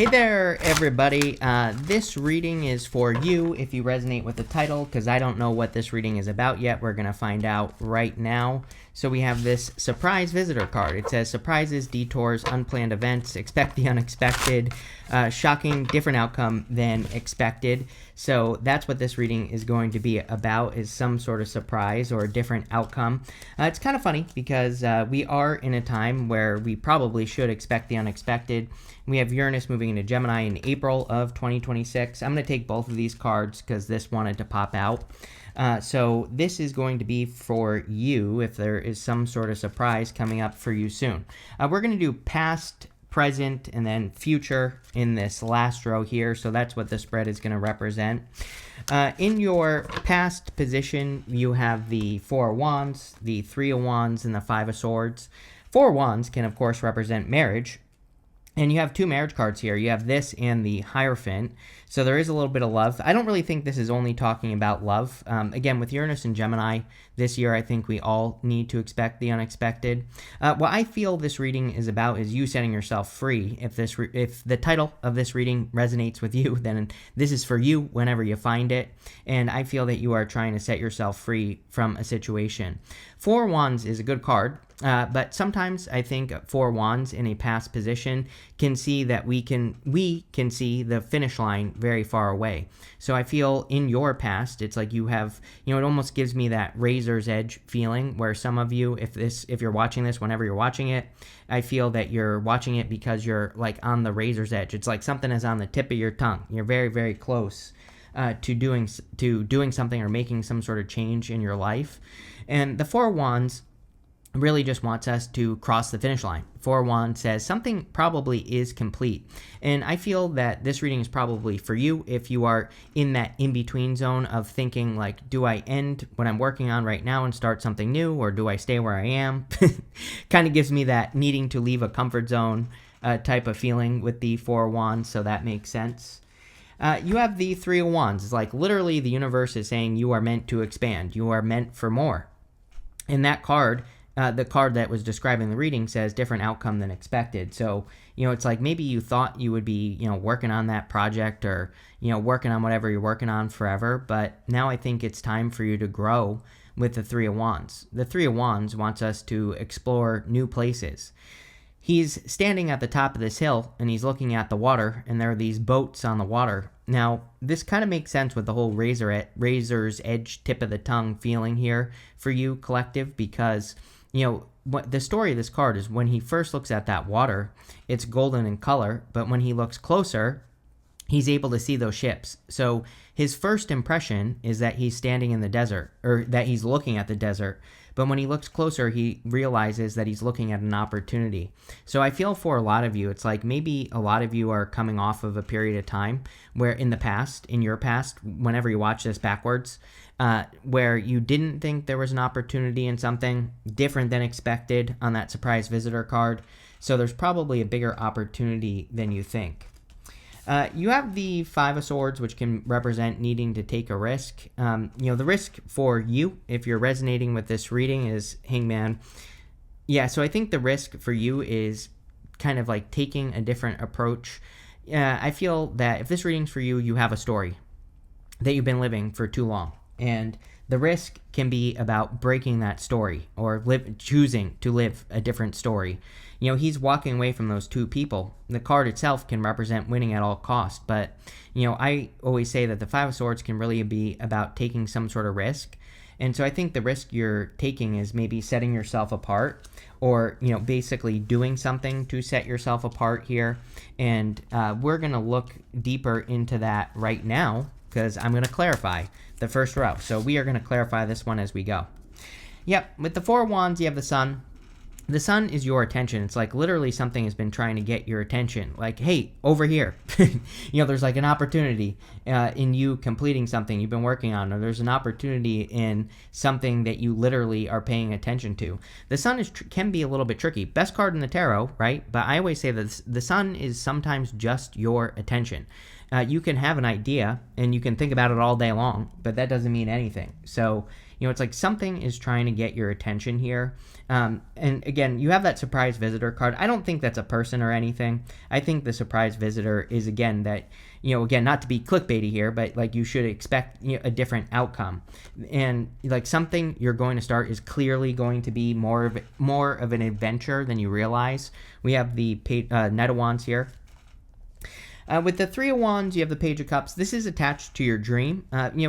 Hey there, everybody. This reading is for you if you resonate with the title, because I don't know what this reading is about yet. We're going to find out right now. So we have this surprise visitor card. It says surprises, detours, unplanned events, expect the unexpected, shocking, different outcome than expected. So that's what this reading is going to be about, is some sort of surprise or a different outcome. It's kind of funny because we are in a time where we probably should expect the unexpected. We have Uranus moving into Gemini in April of 2026. I'm going to take both of these cards because this wanted to pop out. So this is going to be for you if there is some sort of surprise coming up for you soon. We're going to do past, present, and then future in this last row here. So that's what the spread is going to represent. In your past position, you have the Four of Wands, the Three of Wands, and the Five of Swords. Four of Wands can, of course, represent marriage. And you have two marriage cards here. You have this and the Hierophant. So there is a little bit of love. I don't really think this is only talking about love. Again, with Uranus and Gemini this year, I think we all need to expect the unexpected. What I feel this reading is about is you setting yourself free. If the title of this reading resonates with you, then this is for you whenever you find it. And I feel that you are trying to set yourself free from a situation. Four of Wands is a good card. But sometimes I think Four Wands in a past position can see that we can see the finish line very far away. So I feel in your past, it's like you have, it almost gives me that razor's edge feeling where some of you, if you're watching this, whenever you're watching it, I feel that you're watching it because you're like on the razor's edge. It's like something is on the tip of your tongue. You're very, very close to doing something or making some sort of change in your life. And the Four of Wands really just wants us to cross the finish line. Four of Wands says something probably is complete. And I feel that this reading is probably for you if you are in that in-between zone of thinking like, do I end what I'm working on right now and start something new, or do I stay where I am? Kind of gives me that needing to leave a comfort zone type of feeling with the Four of Wands, so that makes sense. You have the Three of Wands. It's like literally the universe is saying you are meant to expand. You are meant for more. And that card, the card that was describing the reading, says different outcome than expected. So, it's like maybe you thought you would be, working on that project or, working on whatever you're working on forever. But now I think it's time for you to grow with the Three of Wands. The Three of Wands wants us to explore new places. He's standing at the top of this hill and he's looking at the water, and there are these boats on the water. Now, this kind of makes sense with the whole razor's edge, tip of the tongue feeling here for you, collective, because what the story of this card is when he first looks at that water, it's golden in color, but when he looks closer, he's able to see those ships. So his first impression is that he's standing in the desert, or that he's looking at the desert. But when he looks closer, he realizes that he's looking at an opportunity. So I feel for a lot of you, it's like maybe a lot of you are coming off of a period of time where in your past, whenever you watch this backwards, where you didn't think there was an opportunity in something different than expected on that surprise visitor card. So there's probably a bigger opportunity than you think. You have the Five of Swords, which can represent needing to take a risk. The risk for you, if you're resonating with this reading, is Hangman. Yeah, so I think the risk for you is kind of like taking a different approach. I feel that if this reading's for you, you have a story that you've been living for too long. And the risk can be about breaking that story or choosing to live a different story. He's walking away from those two people. The card itself can represent winning at all costs. But, I always say that the Five of Swords can really be about taking some sort of risk. And so I think the risk you're taking is maybe setting yourself apart or, basically doing something to set yourself apart here. And we're going to look deeper into that right now because I'm going to clarify the first row. So we are going to clarify this one as we go. Yep, with the Four of Wands, you have the Sun. The Sun is your attention. It's like literally something has been trying to get your attention. Like, hey, over here. There's like an opportunity in you completing something you've been working on, or there's an opportunity in something that you literally are paying attention to. The Sun can be a little bit tricky. Best card in the tarot, right? But I always say that the Sun is sometimes just your attention. You can have an idea and you can think about it all day long, but that doesn't mean anything. So, It's like something is trying to get your attention here. And again, you have that surprise visitor card. I don't think that's a person or anything. I think the surprise visitor is, again, that, again, not to be clickbaity here, but like you should expect a different outcome. And like something you're going to start is clearly going to be more of an adventure than you realize. We have the Knight of Wands here. With the Three of Wands, you have the Page of Cups. This is attached to your dream.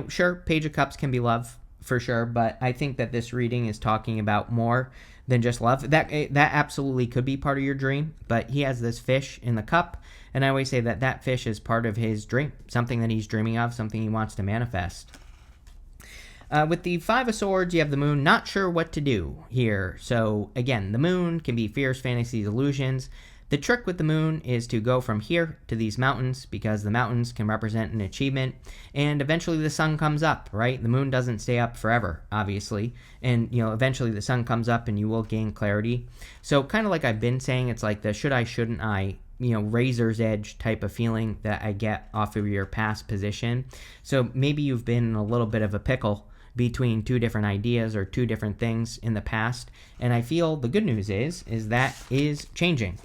Sure, Page of Cups can be love for sure, but I think that this reading is talking about more than just love. That absolutely could be part of your dream, but he has this fish in the cup, and I always say that fish is part of his dream, something that he's dreaming of, something he wants to manifest. With the Five of Swords, you have the Moon. Not sure what to do here. So again, the Moon can be fears, fantasies, illusions. The trick with the Moon is to go from here to these mountains, because the mountains can represent an achievement, and eventually the sun comes up, right? The Moon doesn't stay up forever, obviously, and eventually the sun comes up and you will gain clarity. So kind of like I've been saying, it's like the should I, shouldn't I, razor's edge type of feeling that I get off of your past position. So maybe you've been in a little bit of a pickle between two different ideas or two different things in the past, and I feel the good news is that is changing.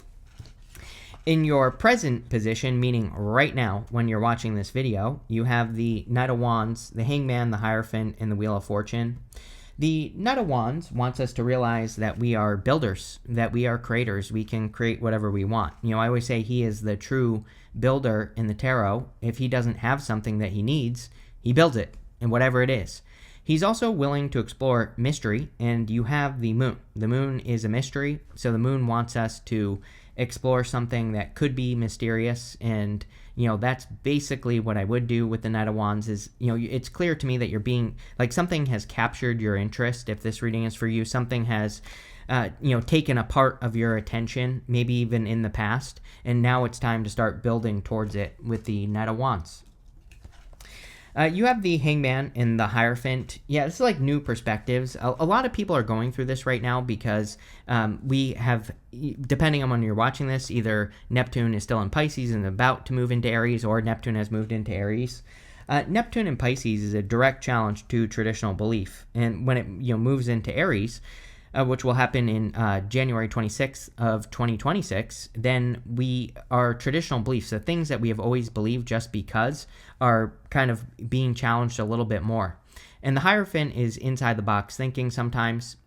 In your present position, meaning right now when you're watching this video, you have the Knight of Wands, the Hangman, the Hierophant, and the Wheel of Fortune. The Knight of Wands wants us to realize that we are builders, that we are creators. We can create whatever we want. I always say he is the true builder in the tarot. If he doesn't have something that he needs, he builds it, and whatever it is. He's also willing to explore mystery, and you have the Moon. The Moon is a mystery, so the Moon wants us to explore something that could be mysterious, and that's basically what I would do with the Knight of Wands. Is it's clear to me that you're being like, something has captured your interest. If this reading is for you, something has taken a part of your attention, maybe even in the past, and now it's time to start building towards it with the Knight of Wands. You have the Hangman and the Hierophant. Yeah, this is like new perspectives. A lot of people are going through this right now because we have, depending on when you're watching this, either Neptune is still in Pisces and about to move into Aries, or Neptune has moved into Aries. Neptune in Pisces is a direct challenge to traditional belief, and when it moves into Aries, which will happen in January 26th of 2026, then our traditional beliefs, the things that we have always believed just because, are kind of being challenged a little bit more. And the Hierophant is inside the box thinking sometimes.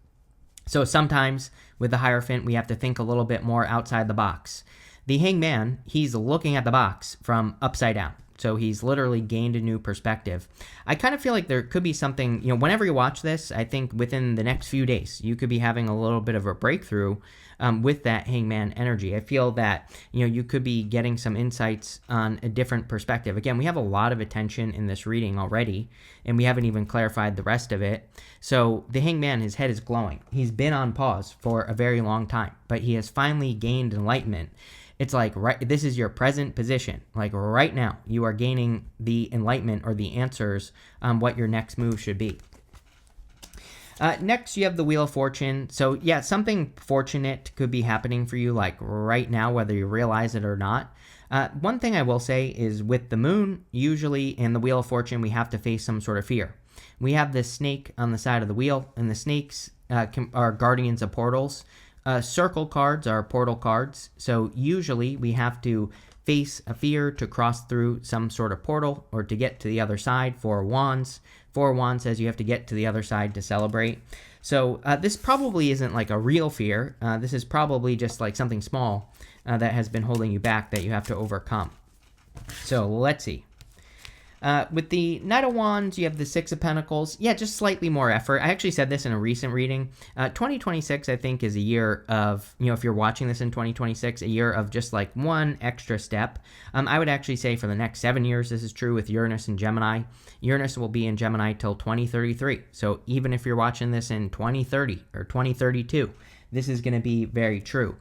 So sometimes with the Hierophant, we have to think a little bit more outside the box. The Hangman, he's looking at the box from upside down. So he's literally gained a new perspective. I kind of feel like there could be something, whenever you watch this, I think within the next few days, you could be having a little bit of a breakthrough with that Hangman energy. I feel that, you could be getting some insights on a different perspective. Again, we have a lot of attention in this reading already, and we haven't even clarified the rest of it. So the Hangman, his head is glowing. He's been on pause for a very long time, but he has finally gained enlightenment. It's like, this is your present position. Like right now, you are gaining the enlightenment or the answers on what your next move should be. Next, you have the Wheel of Fortune. So yeah, something fortunate could be happening for you like right now, whether you realize it or not. One thing I will say is with the Moon, usually in the Wheel of Fortune, we have to face some sort of fear. We have this snake on the side of the wheel, and the snakes are guardians of portals. Circle cards are portal cards, so usually we have to face a fear to cross through some sort of portal or to get to the other side. Four of Wands says you have to get to the other side to celebrate. So this probably isn't like a real fear. This is probably just like something small that has been holding you back that you have to overcome. So let's see. With the Knight of Wands, you have the Six of Pentacles. Yeah, just slightly more effort. I actually said this in a recent reading. 2026, I think, is a year of, if you're watching this in 2026, a year of just like one extra step. I would actually say for the next 7 years, this is true with Uranus and Gemini. Uranus will be in Gemini till 2033. So even if you're watching this in 2030 or 2032, this is going to be very true.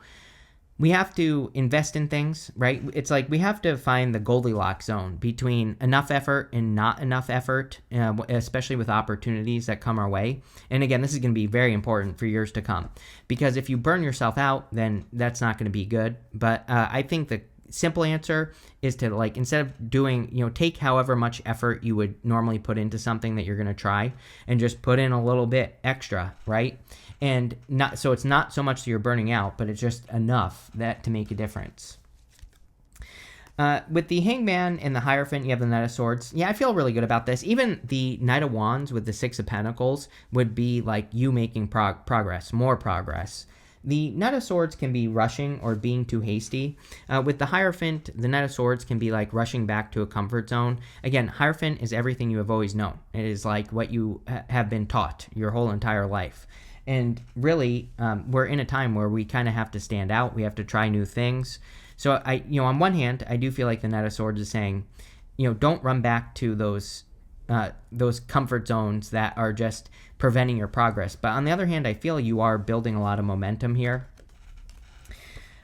We have to invest in things, right? It's like we have to find the Goldilocks zone between enough effort and not enough effort, especially with opportunities that come our way. And again, this is going to be very important for years to come, because if you burn yourself out, then that's not going to be good. But I think that simple answer is to, like, instead of doing, take however much effort you would normally put into something that you're going to try and just put in a little bit extra, right? And not so it's not so much that you're burning out, but it's just enough that to make a difference. With the Hangman and the Hierophant, you have the Knight of Swords. Yeah, I feel really good about this. Even the Knight of Wands with the Six of Pentacles would be like you making progress, more progress. The Knight of Swords can be rushing or being too hasty. With the Hierophant, the Knight of Swords can be like rushing back to a comfort zone. Again, Hierophant is everything you have always known. It is like what you have been taught your whole entire life. And really, we're in a time where we kind of have to stand out. We have to try new things. So on one hand, I do feel like the Knight of Swords is saying, don't run back to those comfort zones that are just preventing your progress. But on the other hand, I feel you are building a lot of momentum here.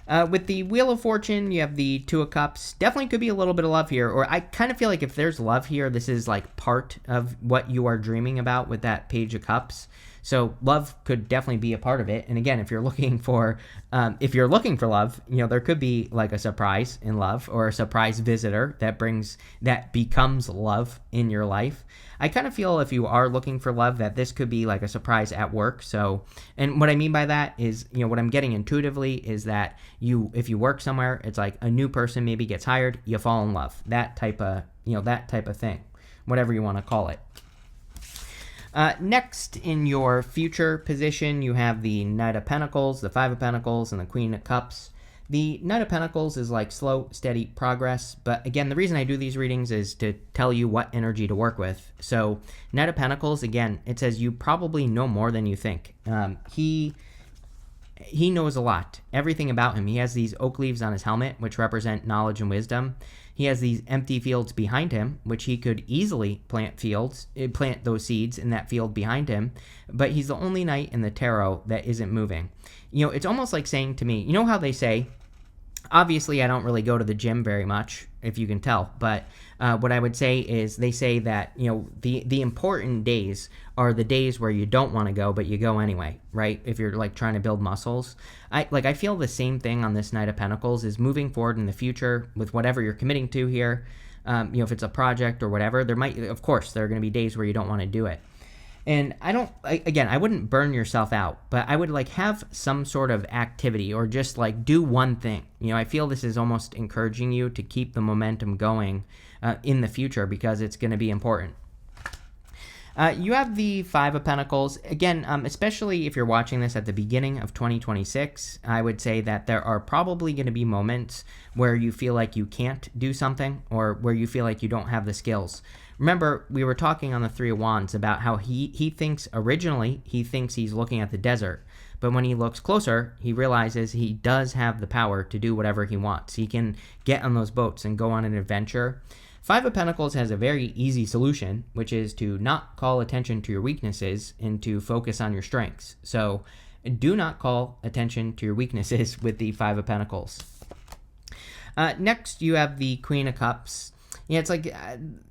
With the Wheel of Fortune, you have the Two of Cups. Definitely could be a little bit of love here. Or I kind of feel like if there's love here, this is like part of what you are dreaming about with that Page of Cups. So love could definitely be a part of it. And again, if you're looking for love, there could be like a surprise in love or a surprise visitor that becomes love in your life. I kind of feel if you are looking for love that this could be like a surprise at work. So, and what I mean by that is, what I'm getting intuitively is that if you work somewhere, it's like a new person maybe gets hired, you fall in love. That type of thing, whatever you want to call it. Next, in your future position, you have the Knight of Pentacles, the Five of Pentacles, and the Queen of Cups. The Knight of Pentacles is like slow, steady progress. But again, the reason I do these readings is to tell you what energy to work with. So Knight of Pentacles, again, it says you probably know more than you think. He knows a lot, everything about him. He has these oak leaves on his helmet, which represent knowledge and wisdom. He has these empty fields behind him, which he could easily plant those seeds in that field behind him. But he's the only knight in the tarot that isn't moving. It's almost like saying to me, how they say, obviously I don't really go to the gym very much, if you can tell, but what I would say is they say that, the important days are the days where you don't want to go, but you go anyway, right? If you're like trying to build muscles. I feel the same thing on this Knight of Pentacles is moving forward in the future with whatever you're committing to here. If it's a project or whatever, of course, there are going to be days where you don't want to do it. And I wouldn't burn yourself out, but I would like have some sort of activity or just like do one thing. I feel this is almost encouraging you to keep the momentum going in the future because it's going to be important. You have the Five of Pentacles. Again, especially if you're watching this at the beginning of 2026, I would say that there are probably going to be moments where you feel like you can't do something or where you feel like you don't have the skills. Remember, we were talking on the Three of Wands about how he thinks he's looking at the desert. But when he looks closer, he realizes he does have the power to do whatever he wants. He can get on those boats and go on an adventure. Five of Pentacles has a very easy solution, which is to not call attention to your weaknesses and to focus on your strengths. So do not call attention to your weaknesses with the Five of Pentacles. Next, you have the Queen of Cups. Yeah, it's like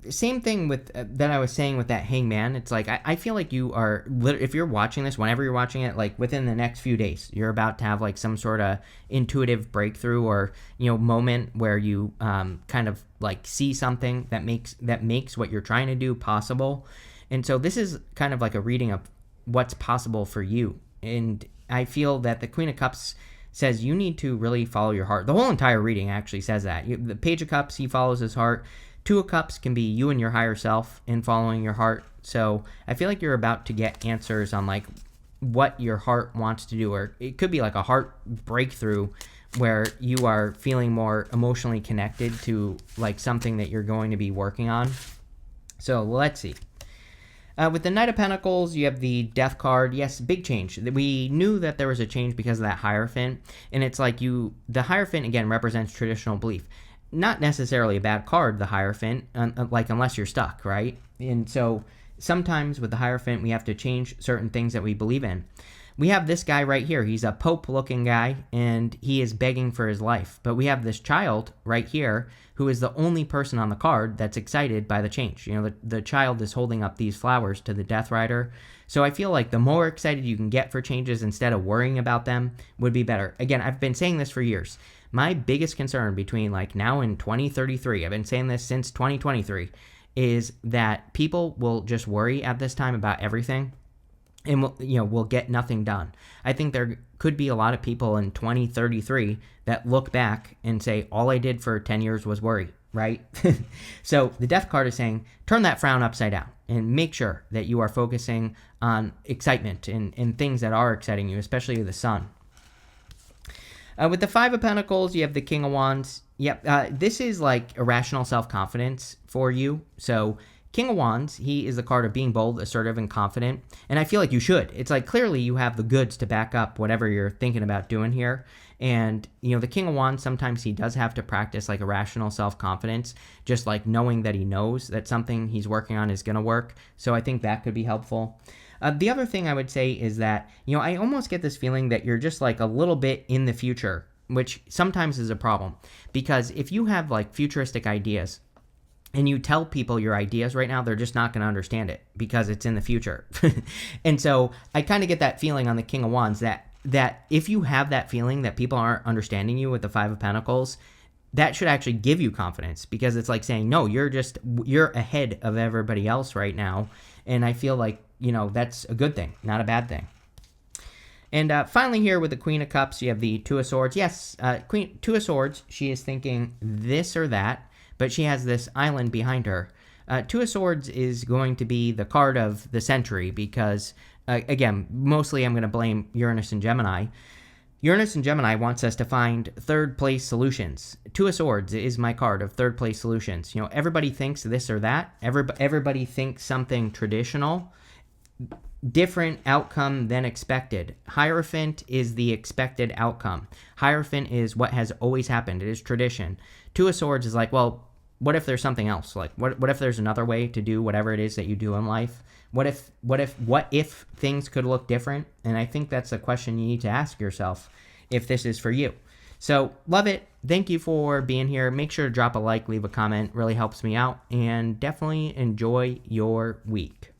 same thing with that I was saying with that Hangman. It's like I feel like you are, if you're watching this, whenever you're watching it, like within the next few days, you're about to have like some sort of intuitive breakthrough or moment where you kind of like see something that makes what you're trying to do possible. And so this is kind of like a reading of what's possible for you. And I feel that the Queen of Cups says you need to really follow your heart. The whole entire reading actually says that. The Page of Cups, he follows his heart. Two of Cups can be you and your higher self in following your heart. So I feel like you're about to get answers on like what your heart wants to do, or it could be like a heart breakthrough where you are feeling more emotionally connected to like something that you're going to be working on. So let's see. With the Knight of Pentacles, you have the Death card. Yes, big change. We knew that there was a change because of that Hierophant. And it's like the Hierophant, again, represents traditional belief. Not necessarily a bad card, the Hierophant, like unless you're stuck, right? And so sometimes with the Hierophant, we have to change certain things that we believe in. We have this guy right here. He's a pope-looking guy, and he is begging for his life. But we have this child right here who is the only person on the card that's excited by the change. The child is holding up these flowers to the Death Rider. So I feel like the more excited you can get for changes instead of worrying about them would be better. Again, I've been saying this for years. My biggest concern between like now and 2033, I've been saying this since 2023, is that people will just worry at this time about everything and will get nothing done. I think there could be a lot of people in 2033 that look back and say, all I did for 10 years was worry, right? So the death card is saying, turn that frown upside down and make sure that you are focusing on excitement and things that are exciting you, especially the sun. With the Five of Pentacles, you have the King of Wands. Yep, this is like irrational self-confidence for you. So King of Wands, he is the card of being bold, assertive, and confident. And I feel like you should. It's like clearly you have the goods to back up whatever you're thinking about doing here. And, the King of Wands, sometimes he does have to practice like irrational self-confidence, just like knowing that he knows that something he's working on is going to work. So I think that could be helpful. The other thing I would say is that, I almost get this feeling that you're just like a little bit in the future, which sometimes is a problem. Because if you have like futuristic ideas, and you tell people your ideas right now, they're just not going to understand it because it's in the future. And so I kind of get that feeling on the King of Wands that if you have that feeling that people aren't understanding you with the Five of Pentacles, that should actually give you confidence, because it's like saying, no, you're ahead of everybody else right now. And I feel like, that's a good thing, not a bad thing. And finally here with the Queen of Cups, you have the Two of Swords. Yes, Two of Swords, she is thinking this or that, but she has this island behind her. Two of Swords is going to be the card of the century because, again, mostly I'm going to blame Uranus and Gemini. Uranus and Gemini wants us to find third place solutions. Two of Swords is my card of third place solutions. Everybody thinks this or that. Everybody thinks something traditional. Different outcome than expected. Hierophant is the expected outcome. Hierophant is what has always happened. It is tradition. Two of Swords is like, well, what if there's something else? Like, what if there's another way to do whatever it is that you do in life? What if things could look different? And I think that's a question you need to ask yourself if this is for you. So, love it. Thank you for being here. Make sure to drop a like, leave a comment. Really helps me out. And definitely enjoy your week.